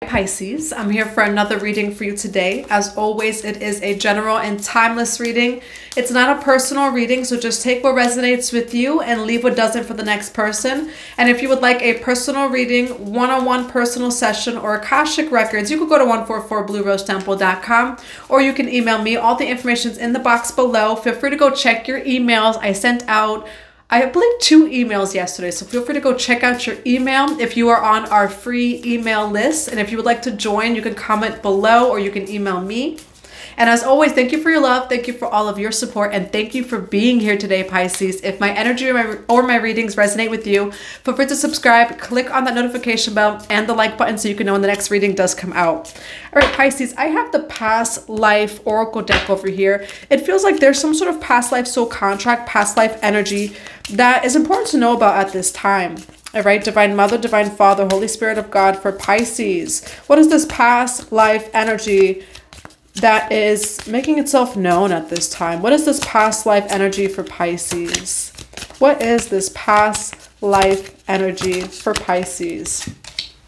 Pisces, I'm here for another reading for you today. As always, it is a general and timeless reading. It's not a personal reading, so just take what resonates with you and leave what doesn't for the next person. And if you would like a personal reading, one-on-one personal session, or Akashic records, you could go to 144bluerosetemple.com, or you can email me. All the information's in the box below. Feel free to go check your emails. I sent out, I believe, 2 emails yesterday, so feel free to go check out your email if you are on our free email list. And if you would like to join, you can comment below or you can email me. And as always, thank you for your love, thank you for all of your support, and thank you for being here today, Pisces. If my energy or my readings resonate with you, feel free to subscribe, click on that notification bell and the like button so you can know when the next reading does come out. All right, Pisces, I have the past life oracle deck over here. It feels like there's some sort of past life soul contract, past life energy that is important to know about at this time. All right, Divine Mother, Divine Father, Holy Spirit of God for Pisces. What is this past life energy that is making itself known at this time? What is this past life energy for Pisces? What is this past life energy for Pisces?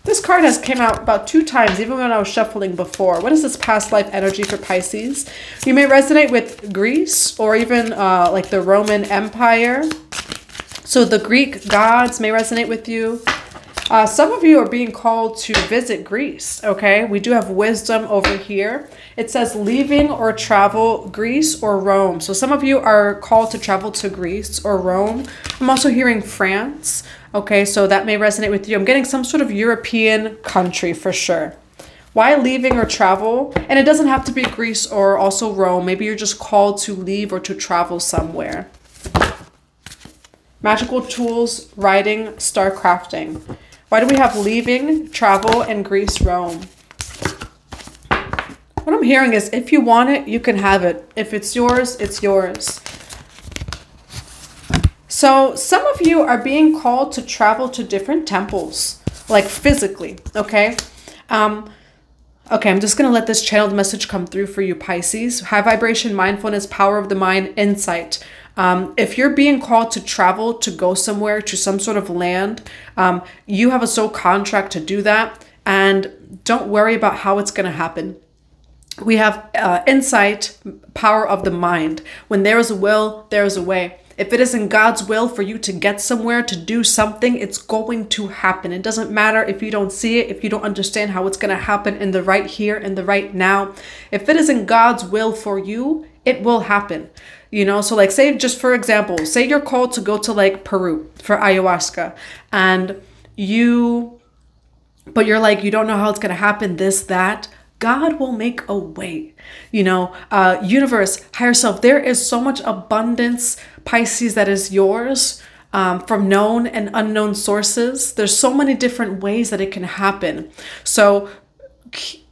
This card has came out about 2 times, even when I was shuffling before. What is this past life energy for Pisces? You may resonate with Greece or even like the Roman Empire. So the Greek gods may resonate with you. Some of you are being called to visit Greece, okay? We do have wisdom over here. It says leaving or travel Greece or Rome. So some of you are called to travel to Greece or Rome. I'm also hearing France, okay? So that may resonate with you. I'm getting some sort of European country for sure. Why leaving or travel? And it doesn't have to be Greece or also Rome. Maybe you're just called to leave or to travel somewhere. Magical tools, writing, star crafting. Why do we have leaving, travel, and Greece, Rome? What I'm hearing is if you want it, you can have it. If it's yours, it's yours. So some of you are being called to travel to different temples, like physically, okay? Okay, I'm just going to let this channeled message come through for you, Pisces. High vibration, mindfulness, power of the mind, insight. If you're being called to travel, to go somewhere, to some sort of land, you have a soul contract to do that. And don't worry about how it's going to happen. We have insight, power of the mind. When there is a will, there is a way. If it is in God's will for you to get somewhere, to do something, it's going to happen. It doesn't matter if you don't see it, if you don't understand how it's going to happen in the right here, in the right now. If it is in God's will for you, it will happen. You know, so like say, just for example, say you're called to go to like Peru for ayahuasca and but you're like, you don't know how it's going to happen, this, that. God will make a way, you know, universe, higher self. There is so much abundance, Pisces, that is yours from known and unknown sources. There's so many different ways that it can happen. So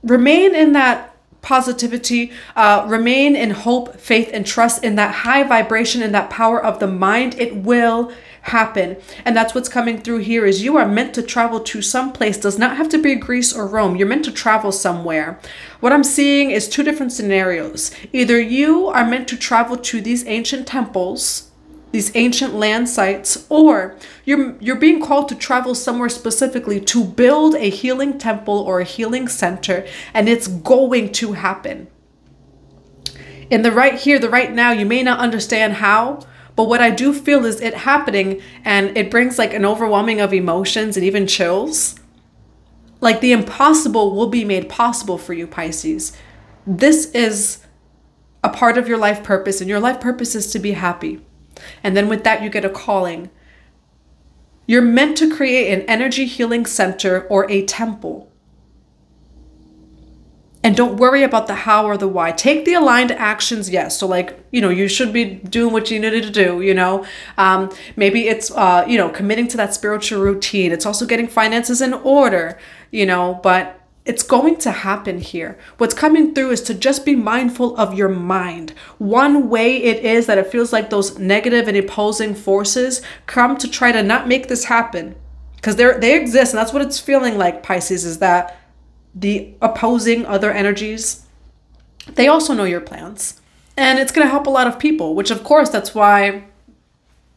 remain in that positivity, remain in hope, faith, and trust in that high vibration, in that power of the mind. It will happen. And that's what's coming through here is you are meant to travel to some place. Does not have to be Greece or Rome. You're meant to travel somewhere. What I'm seeing is 2 different scenarios. Either you are meant to travel to these ancient temples, these ancient land sites, or you're being called to travel somewhere specifically to build a healing temple or a healing center, and it's going to happen. In the right here, the right now, you may not understand how, but what I do feel is it happening, and it brings like an overwhelming of emotions and even chills. Like the impossible will be made possible for you, Pisces. This is a part of your life purpose, and your life purpose is to be happy. And then with that, you get a calling. You're meant to create an energy healing center or a temple. And don't worry about the how or the why. Take the aligned actions, yes. So like, you know, you should be doing what you needed to do, you know. Maybe it's, you know, committing to that spiritual routine. It's also getting finances in order, you know, but it's going to happen here. What's coming through is to just be mindful of your mind. One way it is that it feels like those negative and opposing forces come to try to not make this happen. Because they exist, and that's what it's feeling like, Pisces, is that the opposing other energies, they also know your plans. And it's going to help a lot of people, which of course, that's why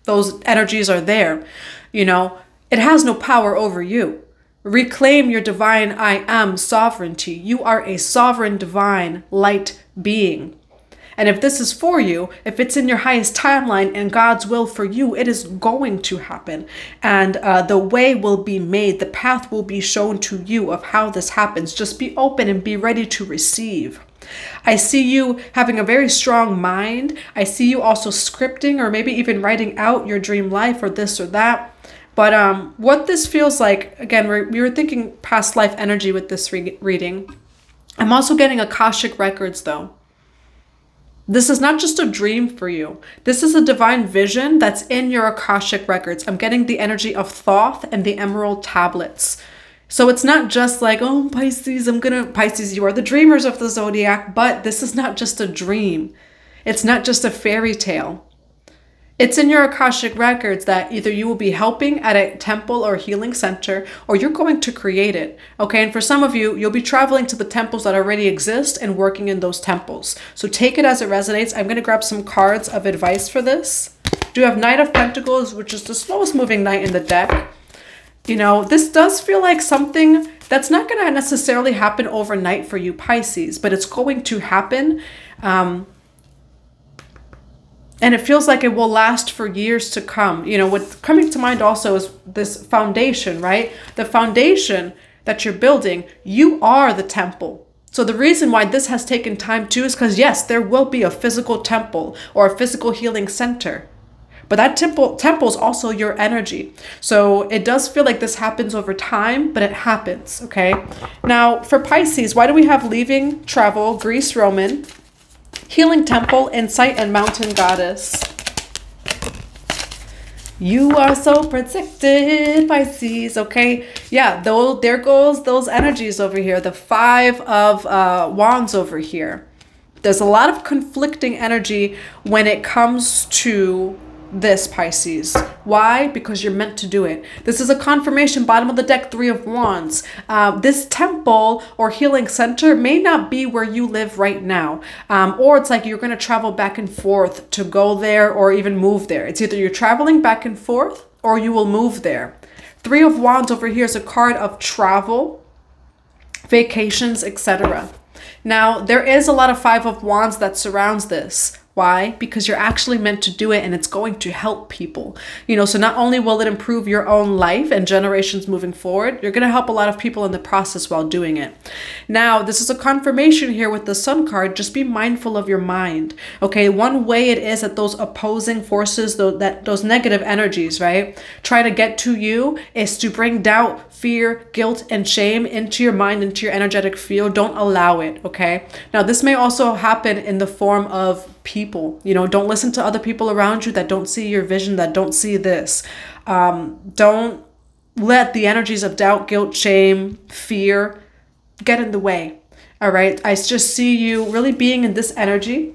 those energies are there. You know, it has no power over you. Reclaim your divine I am sovereignty. You are a sovereign divine light being. And if this is for you, if it's in your highest timeline and God's will for you, it is going to happen. And the way will be made. The path will be shown to you of how this happens. Just be open and be ready to receive. I see you having a very strong mind. I see you also scripting or maybe even writing out your dream life or this or that. But what this feels like, again, we were thinking past life energy with this reading. I'm also getting Akashic records though. This is not just a dream for you. This is a divine vision that's in your Akashic records. I'm getting the energy of Thoth and the emerald tablets. So it's not just like, oh, Pisces, Pisces, you are the dreamers of the zodiac, but this is not just a dream. It's not just a fairy tale. It's in your Akashic records that either you will be helping at a temple or healing center, or you're going to create it. Okay, and for some of you, you'll be traveling to the temples that already exist and working in those temples. So take it as it resonates. I'm going to grab some cards of advice for this. Do you have Knight of Pentacles, which is the slowest moving knight in the deck? You know, this does feel like something that's not going to necessarily happen overnight for you, Pisces, but it's going to happen. And it feels like it will last for years to come. You know, what's coming to mind also is this foundation, right? The foundation that you're building, you are the temple. So the reason why this has taken time too is because, yes, there will be a physical temple or a physical healing center. But that temple is also your energy. So it does feel like this happens over time, but it happens, okay? Now, for Pisces, why do we have leaving, travel, Greece, Roman, healing temple, insight, and mountain goddess? You are so protected, Pisces, okay? Yeah, there goes those energies over here. The Five of Wands over here. There's a lot of conflicting energy when it comes to this, Pisces. Why? Because you're meant to do it. This is a confirmation, bottom of the deck, Three of Wands. This temple or healing center may not be where you live right now. Or it's like you're going to travel back and forth to go there or even move there. It's either you're traveling back and forth or you will move there. Three of Wands over here is a card of travel, vacations, etc. Now, there is a lot of Five of Wands that surrounds this. Why? Because you're actually meant to do it and it's going to help people. You know, so not only will it improve your own life and generations moving forward, you're going to help a lot of people in the process while doing it. Now, this is a confirmation here with the Sun card. Just be mindful of your mind. Okay, one way it is that those opposing forces, those negative energies, right, try to get to you is to bring doubt, fear, guilt, and shame into your mind, into your energetic field. Don't allow it, okay? Now, this may also happen in the form of people. You know, don't listen to other people around you that don't see your vision, that don't see this. Don't let the energies of doubt, guilt, shame, fear get in the way. All right. I just see you really being in this energy,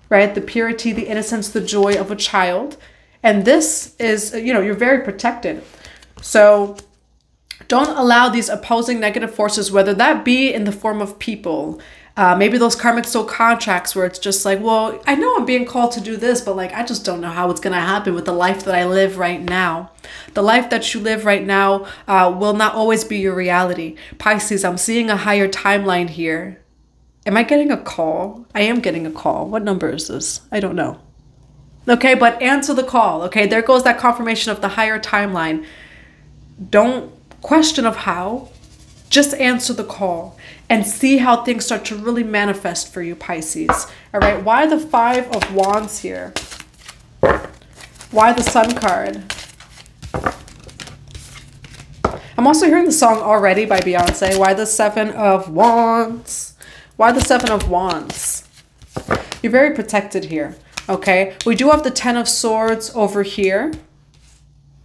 right? The purity, the innocence, the joy of a child. And this is, you know, you're very protected. So don't allow these opposing negative forces, whether that be in the form of people, maybe those karmic soul contracts where it's just like, well, I know I'm being called to do this, but like, I just don't know how it's going to happen with the life that I live right now. The life that you live right now will not always be your reality. Pisces, I'm seeing a higher timeline here. Am I getting a call? I am getting a call. What number is this? I don't know. Okay, but answer the call. Okay, there goes that confirmation of the higher timeline. Don't question of how. Just answer the call and see how things start to really manifest for you, Pisces. All right, why the Five of Wands here? Why the Sun card? I'm also hearing the song Already by Beyonce. Why the Seven of Wands? Why the Seven of Wands? You're very protected here, okay? We do have the Ten of Swords over here,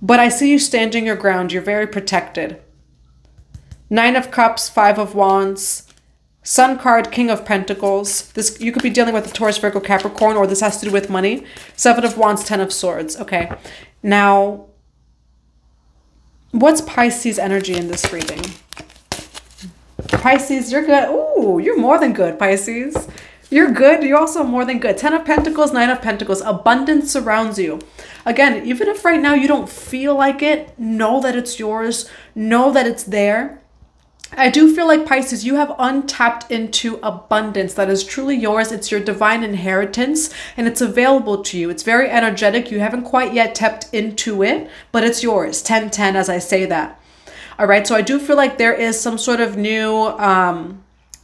but I see you standing your ground. You're very protected. Nine of Cups, Five of Wands, Sun card, King of Pentacles. This, you could be dealing with a Taurus, Virgo, Capricorn, or this has to do with money. Seven of Wands, Ten of Swords. Okay. Now, what's Pisces energy in this reading? Pisces, you're good. Ooh, you're more than good, Pisces. You're good. You're also more than good. Ten of Pentacles, Nine of Pentacles. Abundance surrounds you. Again, even if right now you don't feel like it, know that it's yours. Know that it's there. I do feel like, Pisces, you have untapped into abundance that is truly yours. It's your divine inheritance and it's available to you. It's very energetic. You haven't quite yet tapped into it, but it's yours. 10-10 as I say that. All right. So I do feel like there is some sort of new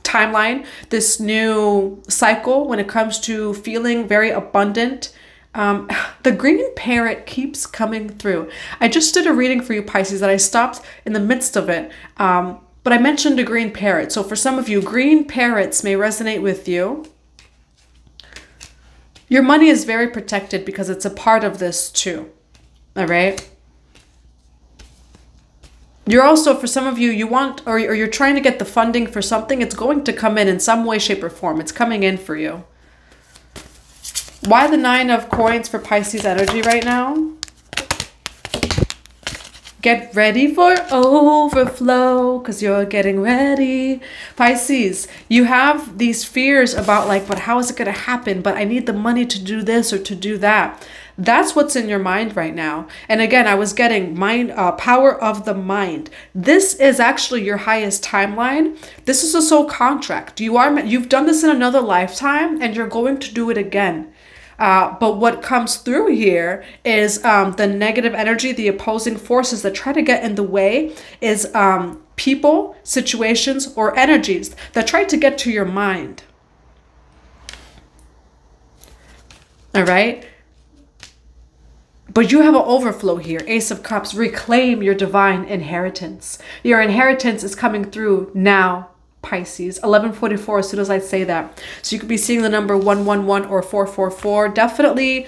timeline, this new cycle when it comes to feeling very abundant. The green parrot keeps coming through. I just did a reading for you, Pisces, that I stopped in the midst of it. But I mentioned a green parrot. So for some of you, green parrots may resonate with you. Your money is very protected because it's a part of this too. All right. You're also, for some of you, you want, or you're trying to get the funding for something. It's going to come in some way, shape, or form. It's coming in for you. Why the 9 of coins for Pisces energy right now? Get ready for overflow because you're getting ready. Pisces, you have these fears about like, but how is it going to happen? But I need the money to do this or to do that. That's what's in your mind right now. And again, I was getting power of the mind. This is actually your highest timeline. This is a soul contract. You've done this in another lifetime and you're going to do it again. But what comes through here is the negative energy, the opposing forces that try to get in the way is people, situations, or energies that try to get to your mind. All right? But you have an overflow here. Ace of Cups. Reclaim your divine inheritance. Your inheritance is coming through now, Pisces. 11:44 as soon as I say that. So you could be seeing the number 111 or 444. Definitely,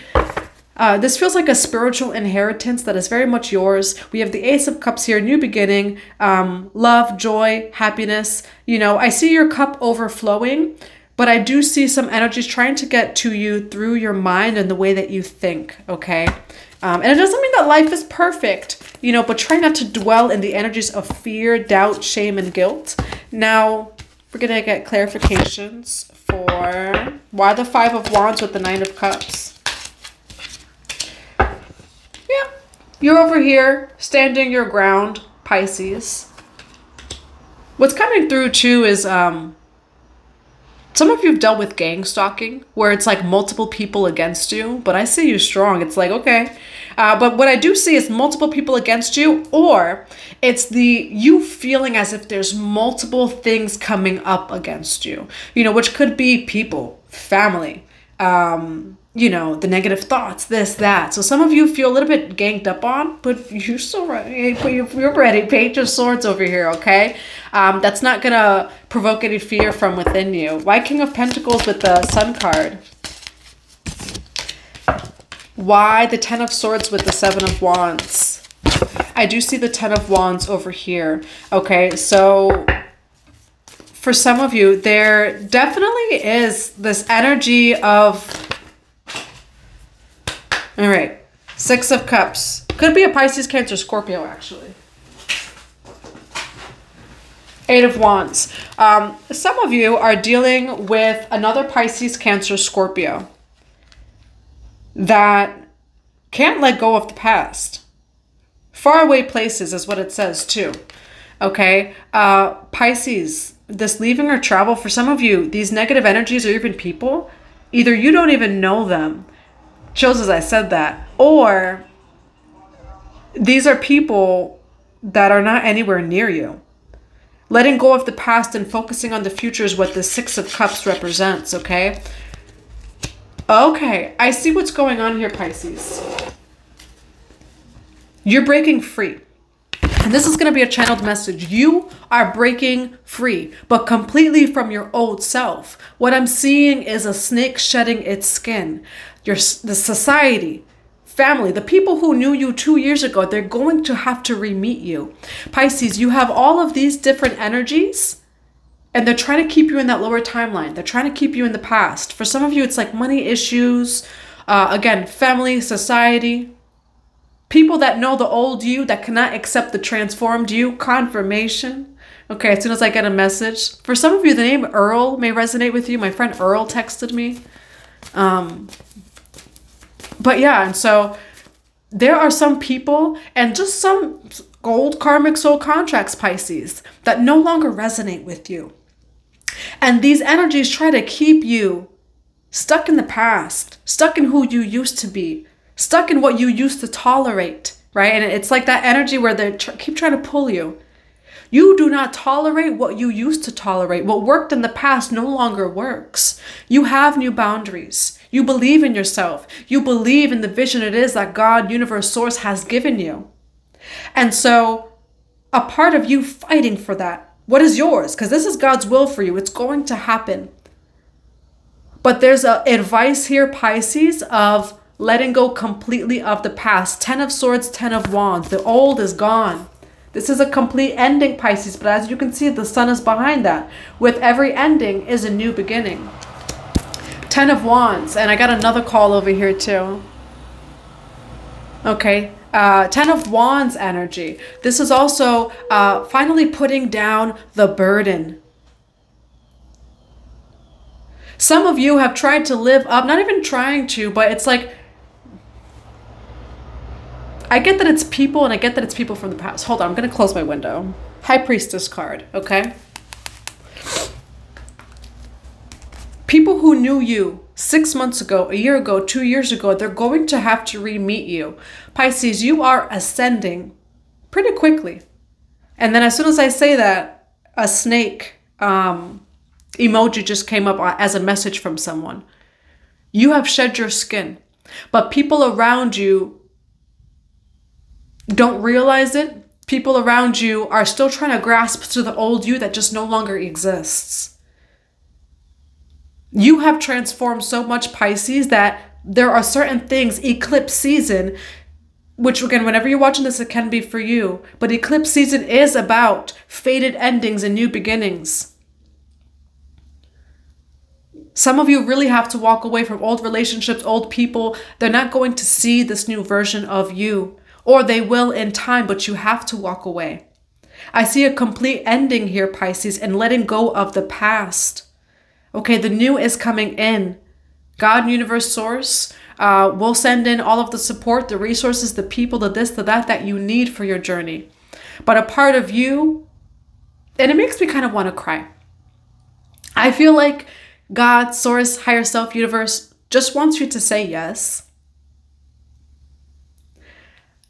this feels like a spiritual inheritance that is very much yours. We have the Ace of Cups here, new beginning, love, joy, happiness. You know, I see your cup overflowing, but I do see some energies trying to get to you through your mind and the way that you think, okay? And it doesn't mean that life is perfect, you know, but try not to dwell in the energies of fear, doubt, shame, and guilt. Now, we're going to get clarifications for why the 5 of Wands with the 9 of Cups. Yeah, you're over here standing your ground, Pisces. What's coming through too is some of you have dealt with gang stalking where it's like multiple people against you, but I see you strong. It's like, okay. But what I do see is multiple people against you, or it's you feeling as if there's multiple things coming up against you, you know, which could be people, family, you know, the negative thoughts, this, that. So some of you feel a little bit ganged up on, but you're still ready. You're ready. Page of Swords over here, okay? That's not going to provoke any fear from within you. Why King of Pentacles with the Sun card? Why the 10 of Swords with the 7 of Wands? I do see the 10 of Wands over here. Okay, so for some of you, there definitely is this energy of... All right, 6 of Cups. Could be a Pisces, Cancer, Scorpio, actually. 8 of Wands. Some of you are dealing with another Pisces, Cancer, Scorpio that can't let go of the past. Faraway places is what it says too. Okay, Pisces, this leaving or travel, for some of you, these negative energies or even people, either you don't even know them, shows as I said that, or these are people that are not anywhere near you. Letting go of the past and focusing on the future is what the 6 of Cups represents, okay? Okay, I see what's going on here, Pisces. You're breaking free. And this is going to be a channeled message. You are breaking free, but completely from your old self. What I'm seeing is a snake shedding its skin. The society, family, the people who knew you 2 years ago, they're going to have to re-meet you. Pisces, you have all of these different energies, and they're trying to keep you in that lower timeline. They're trying to keep you in the past. For some of you, it's like money issues, again, family, society, people that know the old you, that cannot accept the transformed you, confirmation. Okay, as soon as I get a message. For some of you, the name Earl may resonate with you. My friend Earl texted me. But yeah, and so there are some people and just some old karmic soul contracts, Pisces, that no longer resonate with you. And these energies try to keep you stuck in the past, stuck in who you used to be, stuck in what you used to tolerate, right? And it's like that energy where they keep trying to pull you. You do not tolerate what you used to tolerate. What worked in the past no longer works. You have new boundaries. You believe in yourself. You believe in the vision it is that God, universe, source has given you. And so a part of you fighting for that, what is yours? Because this is God's will for you. It's going to happen. But there's a advice here, Pisces, of letting go completely of the past. 10 of Swords, 10 of Wands. The old is gone. This is a complete ending, Pisces. But as you can see, the sun is behind that. With every ending is a new beginning. 10 of Wands. And I got another call over here too. Okay. 10 of Wands energy. This is also finally putting down the burden. Some of you have tried to live up, not even trying to, but it's like, I get that it's people and I get that it's people from the past. Hold on, I'm going to close my window. High Priestess card, okay? People who knew you 6 months ago, a year ago, 2 years ago, they're going to have to re-meet you. Pisces, you are ascending pretty quickly. And then as soon as I say that, a snake emoji just came up as a message from someone. You have shed your skin, but people around you don't realize it. People around you are still trying to grasp to the old you that just no longer exists. You have transformed so much, Pisces, that there are certain things, eclipse season, which again, whenever you're watching this, it can be for you. But eclipse season is about faded endings and new beginnings. Some of you really have to walk away from old relationships, old people. They're not going to see this new version of you. Or they will in time, but you have to walk away. I see a complete ending here, Pisces, and letting go of the past. Okay, the new is coming in. God, universe, source will send in all of the support, the resources, the people, the this, the that you need for your journey. But a part of you, and it makes me kind of want to cry. I feel like God, source, higher self, universe just wants you to say yes.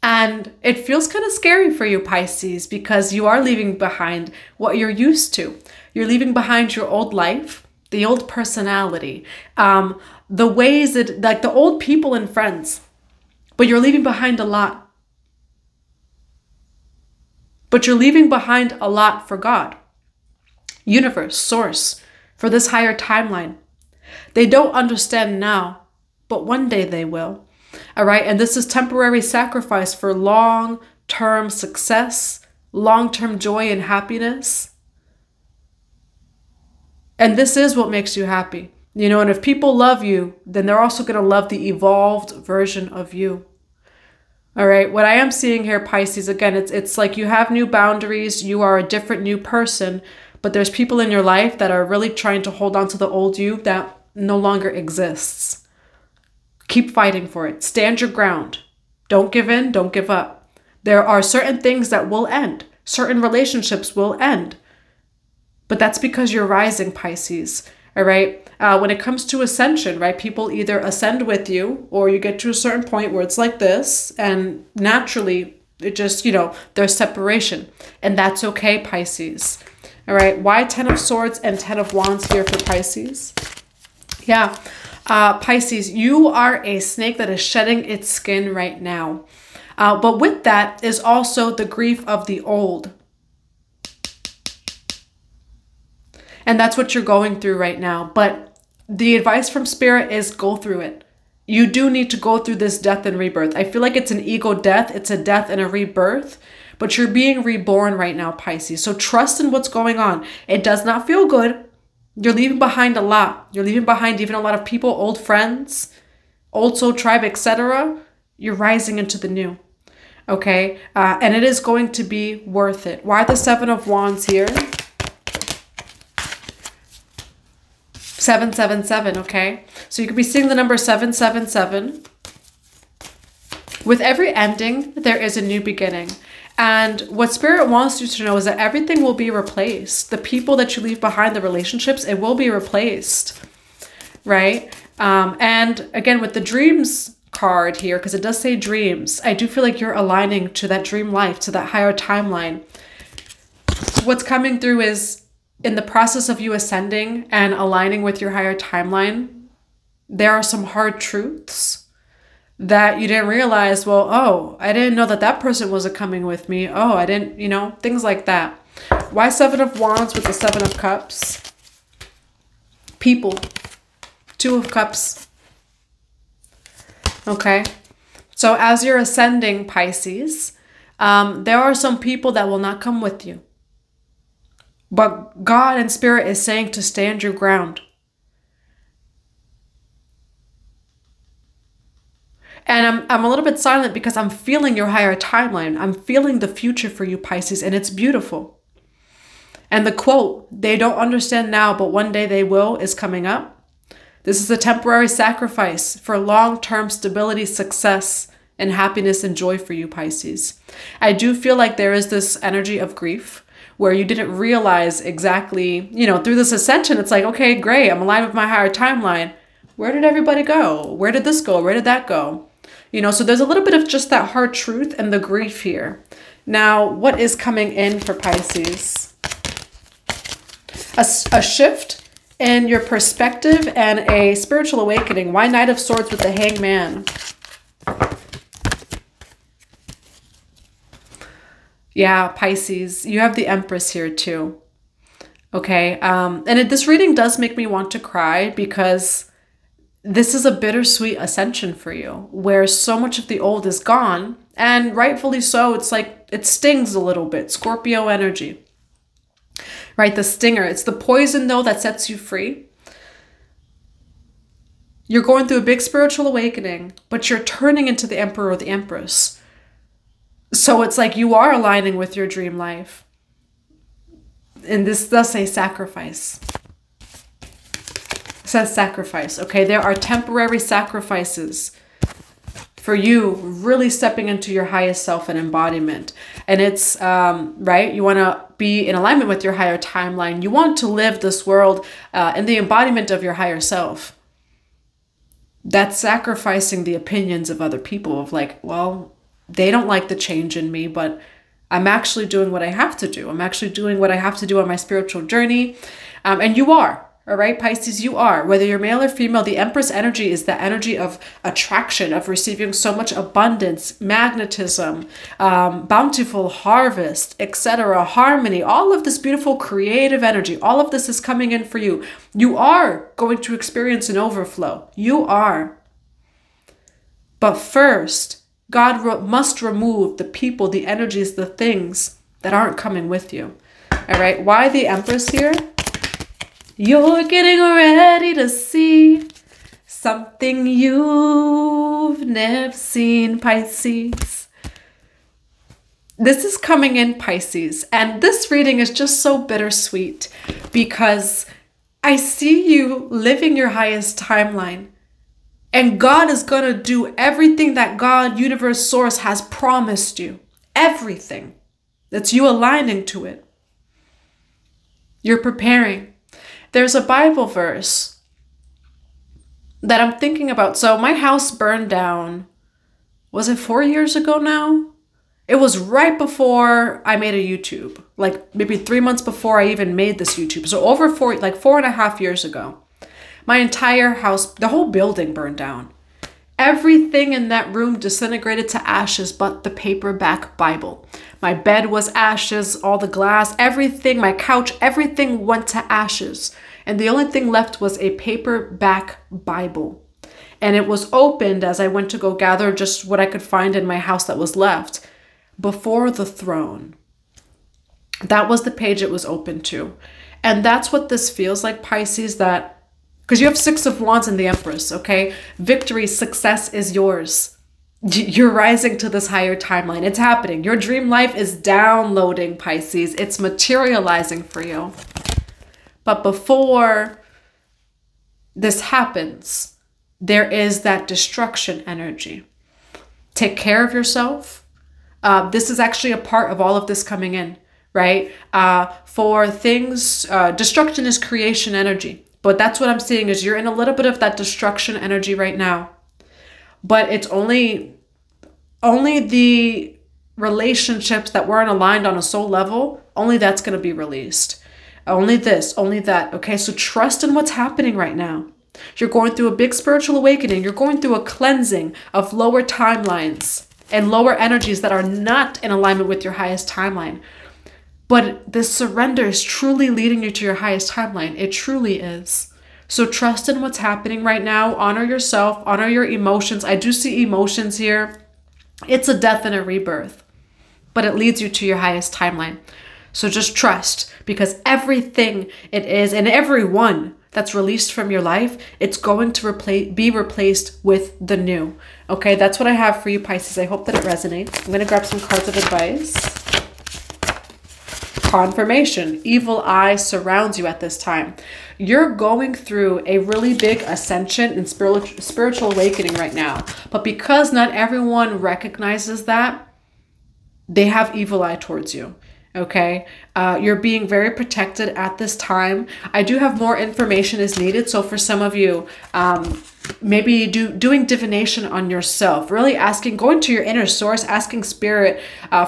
And it feels kind of scary for you, Pisces, because you are leaving behind what you're used to. You're leaving behind your old life, the old personality, the ways that, like the old people and friends, but you're leaving behind a lot. But you're leaving behind a lot for God, universe, source, for this higher timeline. They don't understand now, but one day they will. All right. And this is temporary sacrifice for long-term success, long-term joy and happiness. And this is what makes you happy. You know, and if people love you, then they're also going to love the evolved version of you. All right. What I am seeing here, Pisces, again, it's like you have new boundaries. You are a different new person, but there's people in your life that are really trying to hold on to the old you that no longer exists. Keep fighting for it. Stand your ground. Don't give in. Don't give up. There are certain things that will end. Certain relationships will end. But that's because you're rising, Pisces. All right. When it comes to ascension, right? People either ascend with you or you get to a certain point where it's like this. And naturally, it just, you know, there's separation. And that's okay, Pisces. All right. Why 10 of Swords and 10 of Wands here for Pisces? Yeah. Pisces, you are a snake that is shedding its skin right now. But with that is also the grief of the old. And that's what you're going through right now. But the advice from Spirit is go through it. You do need to go through this death and rebirth. I feel like it's an ego death. It's a death and a rebirth. But you're being reborn right now, Pisces. So trust in what's going on. It does not feel good. You're leaving behind a lot. You're leaving behind even a lot of people, old friends, old soul tribe, etc. You're rising into the new. Okay. And it is going to be worth it. Why the 7 of Wands here? 777. Okay. So you could be seeing the number 777. With every ending, there is a new beginning. And what Spirit wants you to know is that everything will be replaced. The people that you leave behind, the relationships, it will be replaced, right? And again, with the dreams card here, because it does say dreams, I do feel like you're aligning to that dream life, to that higher timeline. What's coming through is in the process of you ascending and aligning with your higher timeline, there are some hard truths that you didn't realize. Well, oh, I didn't know that that person wasn't coming with me. Oh, I didn't, you know, things like that. Why 7 of Wands with the 7 of Cups? People. 2 of Cups. Okay. So as you're ascending, Pisces, there are some people that will not come with you. But God and Spirit is saying to stand your ground. And I'm a little bit silent because I'm feeling your higher timeline. I'm feeling the future for you, Pisces, and it's beautiful. And the quote, they don't understand now, but one day they will, is coming up. This is a temporary sacrifice for long-term stability, success, and happiness and joy for you, Pisces. I do feel like there is this energy of grief where you didn't realize exactly, you know, through this ascension, it's like, okay, great, I'm aligned with my higher timeline. Where did everybody go? Where did this go? Where did that go? You know, so there's a little bit of just that hard truth and the grief here. Now, what is coming in for Pisces? A shift in your perspective and a spiritual awakening. Why Knight of Swords with the Hangman? Yeah, Pisces, you have the Empress here too. Okay, and this reading does make me want to cry because this is a bittersweet ascension for you, where so much of the old is gone, and rightfully so. It's like, it stings a little bit. Scorpio energy, right? The stinger. It's the poison, though, that sets you free. You're going through a big spiritual awakening, but you're turning into the Emperor or the Empress. So it's like you are aligning with your dream life. And this does say sacrifice. Says sacrifice. Okay, there are temporary sacrifices for you really stepping into your highest self and embodiment. And it's right, you want to be in alignment with your higher timeline. You want to live this world in the embodiment of your higher self. That's sacrificing the opinions of other people, of like, well, they don't like the change in me, but I'm actually doing what I have to do. I'm actually doing what I have to do on my spiritual journey. And you are. All right, Pisces, you are. Whether you're male or female, the Empress energy is the energy of attraction, of receiving so much abundance, magnetism, bountiful harvest, etc., harmony, all of this beautiful creative energy. All of this is coming in for you. You are going to experience an overflow. You are. But first, God must remove the people, the energies, the things that aren't coming with you. All right, why the Empress here? You're getting ready to see something you've never seen, Pisces. This is coming in, Pisces, and this reading is just so bittersweet because I see you living your highest timeline, and God is going to do everything that God, universe, source has promised you. Everything. That's you aligning to it. You're preparing. There's a Bible verse that I'm thinking about. So my house burned down, was it 4 years ago now? It was right before I made a YouTube, like maybe 3 months before I even made this YouTube. So over 4.5 years ago, my entire house, the whole building burned down. Everything in that room disintegrated to ashes but the paperback Bible. My bed was ashes, all the glass, everything, my couch, everything went to ashes. And the only thing left was a paperback Bible. And it was opened as I went to go gather just what I could find in my house that was left. Before the throne. That was the page it was open to. And that's what this feels like, Pisces, that because you have 6 of Wands in the Empress, okay? Victory, success is yours. You're rising to this higher timeline. It's happening. Your dream life is downloading, Pisces. It's materializing for you. But before this happens, there is that destruction energy. Take care of yourself. This is actually a part of all of this coming in, right? For things, destruction is creation energy. But that's what I'm seeing is you're in a little bit of that destruction energy right now. But it's only the relationships that weren't aligned on a soul level, only that's going to be released. Only this, only that. Okay, so trust in what's happening right now. You're going through a big spiritual awakening. You're going through a cleansing of lower timelines and lower energies that are not in alignment with your highest timeline. But this surrender is truly leading you to your highest timeline. It truly is. So trust in what's happening right now. Honor yourself. Honor your emotions. I do see emotions here. It's a death and a rebirth, but it leads you to your highest timeline. So just trust, because everything it is and everyone that's released from your life, it's going to be replaced with the new. Okay, that's what I have for you, Pisces. I hope that it resonates. I'm going to grab some cards of advice. Confirmation. Evil eye surrounds you at this time. You're going through a really big ascension and spiritual awakening right now. But because not everyone recognizes that, they have evil eye towards you. Okay, you're being very protected at this time. I do have more information as needed. So for some of you, maybe doing divination on yourself, really asking, going to your inner source, asking spirit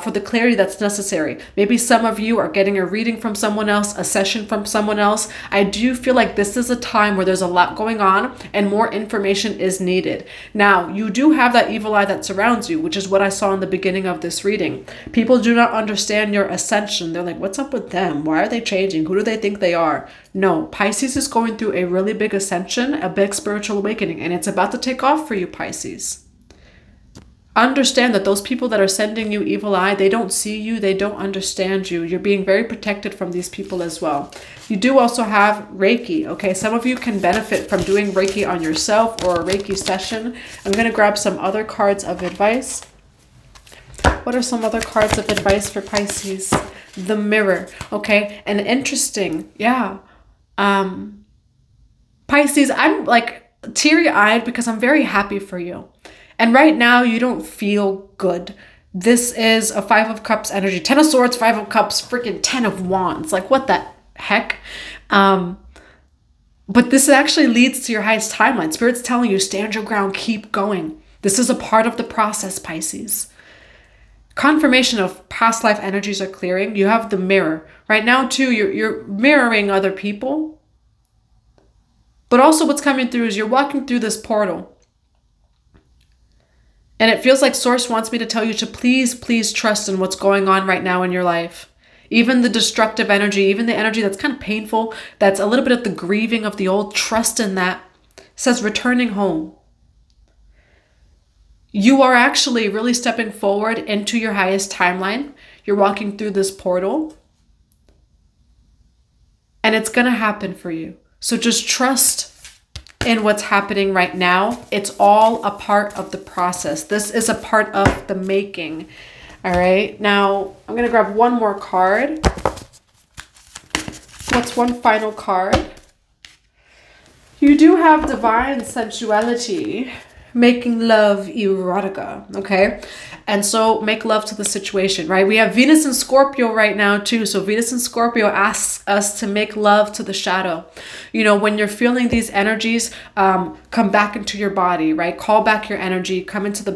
for the clarity that's necessary. Maybe some of you are getting a reading from someone else, a session from someone else. I do feel like this is a time where there's a lot going on and more information is needed. Now, you do have that evil eye that surrounds you, which is what I saw in the beginning of this reading. People do not understand your ascension. They're like, what's up with them? Why are they changing? Who do they think they are? No, Pisces is going through a really big ascension, a big spiritual awakening, and it's about to take off for you, Pisces. Understand that those people that are sending you evil eye, they don't see you, they don't understand you. You're being very protected from these people as well. You do also have Reiki, okay? Some of you can benefit from doing Reiki on yourself or a Reiki session. I'm going to grab some other cards of advice. What are some other cards of advice for Pisces? The Mirror, okay? And interesting, yeah. Pisces, I'm like teary-eyed because I'm very happy for you. And right now, you don't feel good. This is a 5 of Cups energy. 10 of Swords, 5 of Cups, freaking 10 of Wands. Like, what the heck? But this actually leads to your highest timeline. Spirit's telling you, stand your ground, keep going. This is a part of the process, Pisces. Confirmation of past life energies are clearing. You have the Mirror. Right now, too, you're mirroring other people. But also what's coming through is you're walking through this portal. And it feels like Source wants me to tell you to please, please trust in what's going on right now in your life. Even the destructive energy, even the energy that's kind of painful, that's a little bit of the grieving of the old, trust in that. It says returning home. You are actually really stepping forward into your highest timeline. You're walking through this portal. And it's going to happen for you. So just trust in what's happening right now. It's all a part of the process. This is a part of the making. All right. Now, I'm going to grab one more card. What's one final card? You do have divine sensuality. Making love erotica, okay? And so make love to the situation, right? We have Venus and Scorpio right now too. So Venus and Scorpio asks us to make love to the shadow. You know, when you're feeling these energies, come back into your body, right? Call back your energy, come into the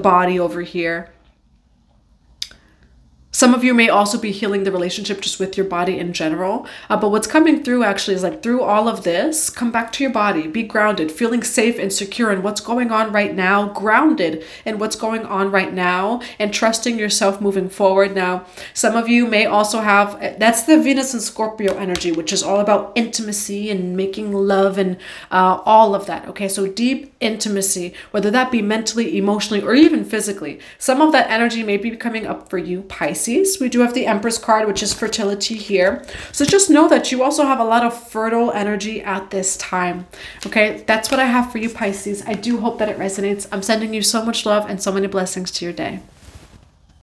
body over here. Some of you may also be healing the relationship just with your body in general. But what's coming through actually is like through all of this, come back to your body, be grounded, feeling safe and secure in what's going on right now, grounded in what's going on right now, and trusting yourself moving forward. Now, some of you may also have, that's the Venus and Scorpio energy, which is all about intimacy and making love and all of that. Okay, so deep intimacy, whether that be mentally, emotionally, or even physically. Some of that energy may be coming up for you, Pisces. We do have the Empress card, which is fertility here. So just know that you also have a lot of fertile energy at this time. Okay, that's what I have for you, Pisces. I do hope that it resonates. I'm sending you so much love and so many blessings to your day.